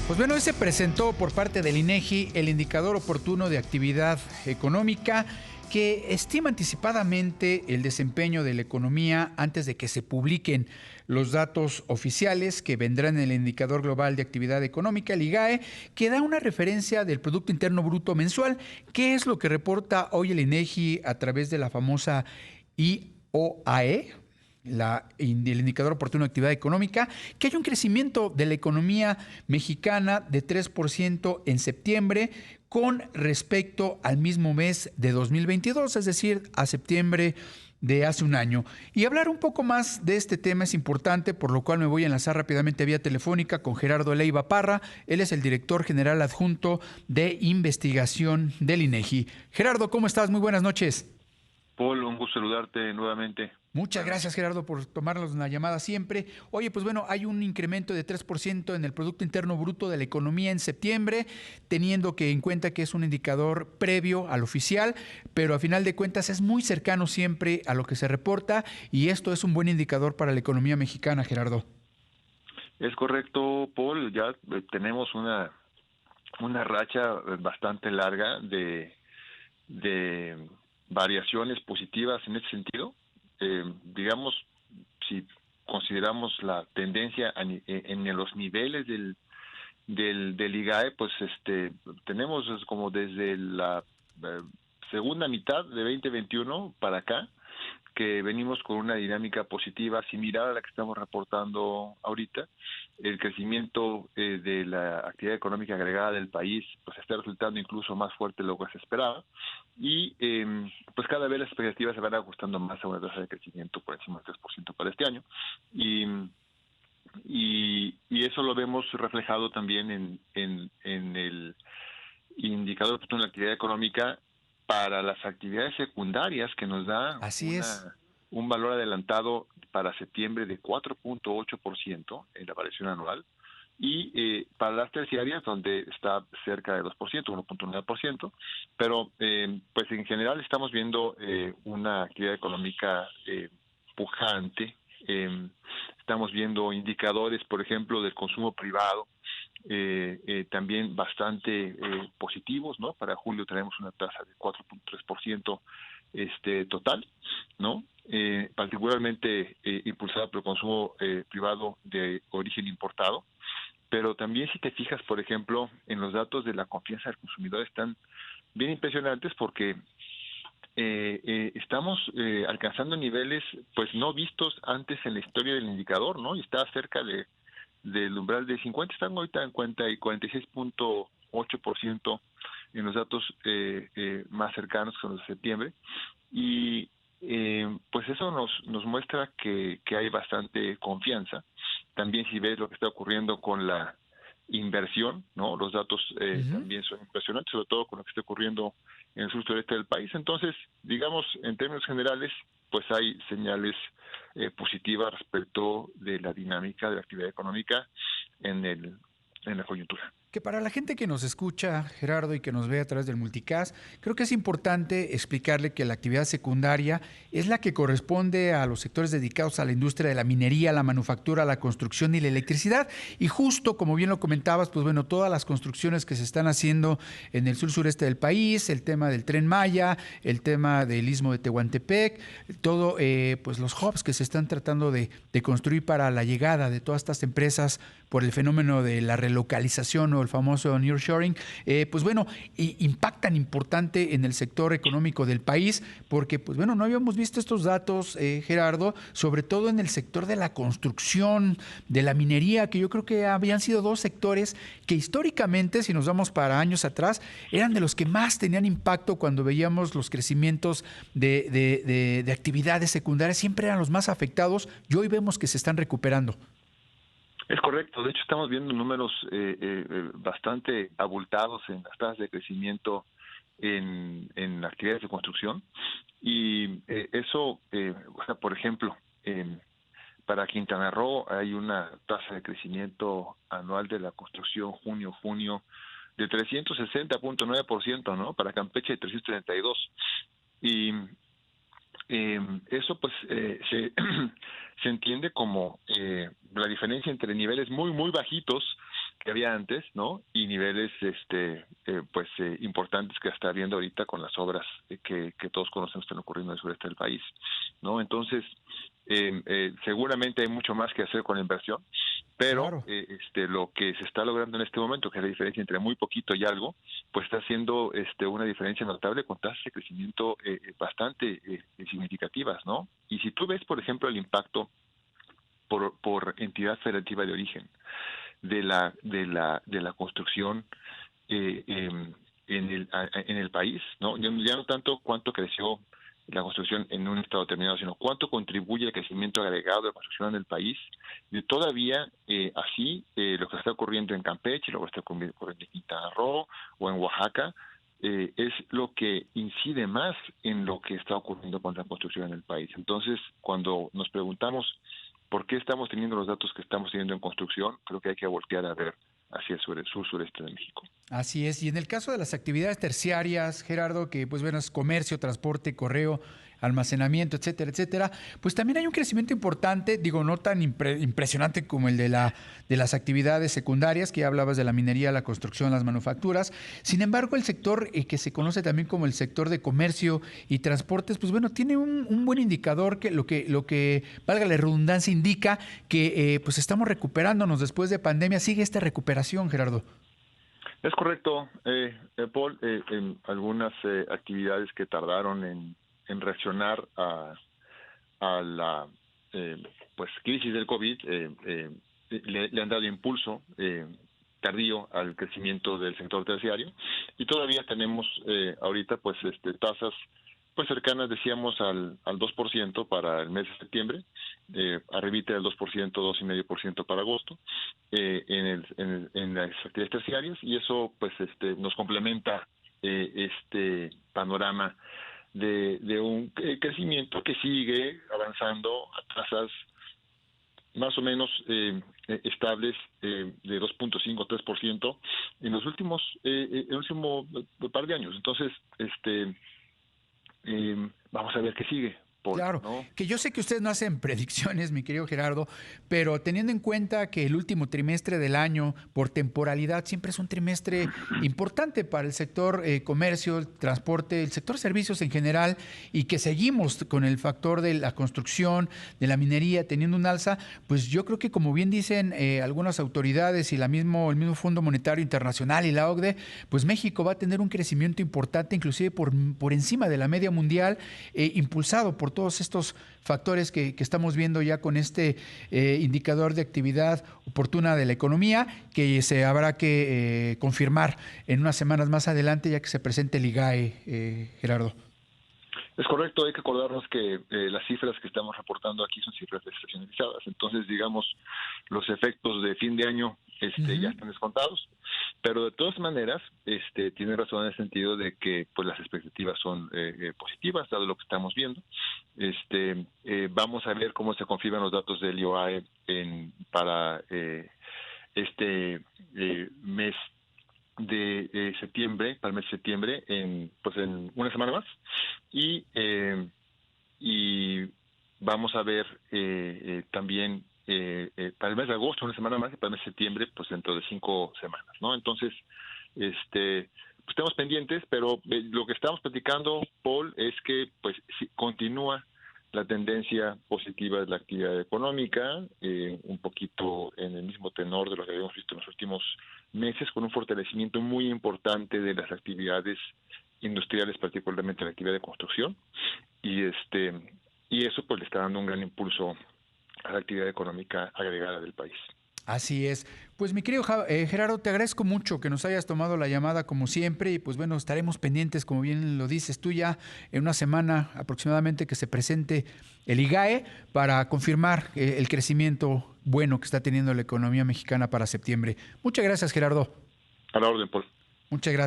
Pues bueno, hoy se presentó por parte del INEGI el indicador oportuno de actividad económica que estima anticipadamente el desempeño de la economía antes de que se publiquen los datos oficiales que vendrán en el indicador global de actividad económica, el IGAE, que da una referencia del Producto Interno Bruto mensual. ¿Qué es lo que reporta hoy el INEGI a través de la famosa IOAE? El indicador oportuno de actividad económica, que hay un crecimiento de la economía mexicana de 3% en septiembre con respecto al mismo mes de 2022, es decir, a septiembre de hace un año. Y hablar un poco más de este tema es importante, por lo cual me voy a enlazar rápidamente vía telefónica con Gerardo Leiva Parra. Él es el director general adjunto de investigación del INEGI. Gerardo, ¿cómo estás? Muy buenas noches. Paul, un gusto saludarte nuevamente. Muchas gracias, Gerardo, por tomarnos la llamada siempre. Oye, pues bueno, hay un incremento de 3% en el Producto Interno Bruto de la economía en septiembre, teniendo que en cuenta que es un indicador previo al oficial, pero a final de cuentas es muy cercano siempre a lo que se reporta y esto es un buen indicador para la economía mexicana, Gerardo. Es correcto, Paul, ya tenemos una racha bastante larga de variaciones positivas en ese sentido. Digamos, si consideramos la tendencia en los niveles del IGAE, pues tenemos como desde la segunda mitad de 2021 para acá, que venimos con una dinámica positiva similar a la que estamos reportando ahorita. El crecimiento de la actividad económica agregada del país pues está resultando incluso más fuerte de lo que se esperaba y pues cada vez las expectativas se van ajustando más a una tasa de crecimiento por encima del 3% para este año y eso lo vemos reflejado también en el indicador oportuno de la actividad económica para las actividades secundarias, que nos da Así es. un valor adelantado para septiembre de 4.8% en la variación anual, y para las terciarias, donde está cerca de 2%, 1.9%, pero pues en general estamos viendo una actividad económica pujante. Estamos viendo indicadores, por ejemplo, del consumo privado, también bastante positivos, ¿no? Para julio tenemos una tasa de 4.3% total, ¿no? Particularmente impulsada por el consumo privado de origen importado, pero también si te fijas, por ejemplo, en los datos de la confianza del consumidor están bien impresionantes porque estamos alcanzando niveles pues no vistos antes en la historia del indicador, ¿no? Y está cerca del umbral de 50, están ahorita en cuenta y 46.8% en los datos más cercanos, que son los de septiembre, y pues eso nos muestra que hay bastante confianza. También si ves lo que está ocurriendo con la inversión, ¿no? Los datos también son impresionantes, sobre todo con lo que está ocurriendo en el sur sureste del país. Entonces, digamos, en términos generales, pues hay señales positivas respecto de la dinámica de la actividad económica en la coyuntura. Que para la gente que nos escucha, Gerardo, y que nos ve a través del multicast, creo que es importante explicarle que la actividad secundaria es la que corresponde a los sectores dedicados a la industria de la minería, la manufactura, la construcción y la electricidad. Y justo, como bien lo comentabas, pues bueno, todas las construcciones que se están haciendo en el sur sureste del país, el tema del Tren Maya, el tema del Istmo de Tehuantepec, todo, pues los hubs que se están tratando de construir para la llegada de todas estas empresas por el fenómeno de la relocalización o el famoso nearshoring, pues bueno, impactan importante en el sector económico del país, porque pues bueno, no habíamos visto estos datos, Gerardo, sobre todo en el sector de la construcción, de la minería, que yo creo que habían sido dos sectores que históricamente, si nos vamos para años atrás, eran de los que más tenían impacto cuando veíamos los crecimientos de actividades secundarias, siempre eran los más afectados y hoy vemos que se están recuperando. Es correcto, de hecho estamos viendo números bastante abultados en las tasas de crecimiento en actividades de construcción y eso, o sea, por ejemplo, para Quintana Roo hay una tasa de crecimiento anual de la construcción junio-junio de 360.9%, ¿no? Para Campeche de 332. Y eso pues se entiende como la diferencia entre niveles muy muy bajitos que había antes, ¿no? Y niveles importantes que está habiendo ahorita con las obras que todos conocemos que están ocurriendo en el sureste del país, ¿no? Entonces, seguramente hay mucho más que hacer con la inversión, pero Claro. lo que se está logrando en este momento, que es la diferencia entre muy poquito y algo, pues está haciendo una diferencia notable con tasas de crecimiento bastante significativas, ¿no? Y si tú ves, por ejemplo, el impacto por entidad federativa de origen de la construcción en el país, ¿no? Ya no tanto cuánto creció la construcción en un estado determinado, sino cuánto contribuye el crecimiento agregado de construcción en el país. Y todavía lo que está ocurriendo en Campeche, lo que está ocurriendo en Quintana Roo o en Oaxaca, es lo que incide más en lo que está ocurriendo con la construcción en el país. Entonces, cuando nos preguntamos por qué estamos teniendo los datos que estamos teniendo en construcción, creo que hay que voltear a ver hacia el sur-sureste de México. Así es. Y en el caso de las actividades terciarias, Gerardo, que pues bueno, es comercio, transporte, correo, almacenamiento, etcétera, etcétera, pues también hay un crecimiento importante, digo, no tan impresionante como el de las actividades secundarias, que ya hablabas de la minería, la construcción, las manufacturas. Sin embargo, el sector que se conoce también como el sector de comercio y transportes, pues bueno, tiene un buen indicador que lo que valga la redundancia, indica que pues estamos recuperándonos después de pandemia. Sigue esta recuperación, Gerardo. Es correcto, Paul. En algunas actividades que tardaron en reaccionar a la pues crisis del COVID le han dado impulso tardío al crecimiento del sector terciario, y todavía tenemos ahorita pues tasas pues cercanas, decíamos, al 2% para el mes de septiembre, arribita del 2%, 2,5% para agosto, en las actividades terciarias, y eso pues nos complementa este panorama de un crecimiento que sigue avanzando a tasas más o menos estables de 2,5-3% en los últimos el último par de años. Entonces, vamos a ver qué sigue, Paul, Claro, ¿no? que yo sé que ustedes no hacen predicciones, mi querido Gerardo, pero teniendo en cuenta que el último trimestre del año, por temporalidad, siempre es un trimestre importante para el sector comercio, el transporte, el sector servicios en general, y que seguimos con el factor de la construcción, de la minería, teniendo un alza, pues yo creo que, como bien dicen algunas autoridades y el mismo Fondo Monetario Internacional y la OCDE, pues México va a tener un crecimiento importante, inclusive por encima de la media mundial, impulsado por todos estos factores que estamos viendo ya con este indicador de actividad oportuna de la economía, que se habrá que confirmar en unas semanas más adelante, ya que se presente el IGAE, Gerardo. Es correcto, hay que acordarnos que las cifras que estamos reportando aquí son cifras desestacionalizadas. Entonces, digamos, los efectos de fin de año ya están descontados, pero de todas maneras tiene razón en el sentido de que pues las expectativas son positivas, dado lo que estamos viendo. Vamos a ver cómo se confirman los datos del IOAE para mes de septiembre, para el mes de septiembre, en una semana más, y vamos a ver también para el mes de agosto, una semana más, y para el mes de septiembre, pues dentro de 5 semanas, ¿no? Entonces, pues estamos pendientes, pero lo que estamos platicando, Paul, es que pues si continúa la tendencia positiva de la actividad económica, un poquito en el mismo tenor de lo que habíamos visto en los últimos meses, con un fortalecimiento muy importante de las actividades industriales, particularmente la actividad de construcción, y eso pues le está dando un gran impulso a la actividad económica agregada del país. Así es. Pues mi querido Gerardo, te agradezco mucho que nos hayas tomado la llamada como siempre, y pues bueno, estaremos pendientes, como bien lo dices tú, ya en una semana aproximadamente que se presente el IGAE para confirmar el crecimiento bueno que está teniendo la economía mexicana para septiembre. Muchas gracias, Gerardo. A la orden, Paul. Muchas gracias.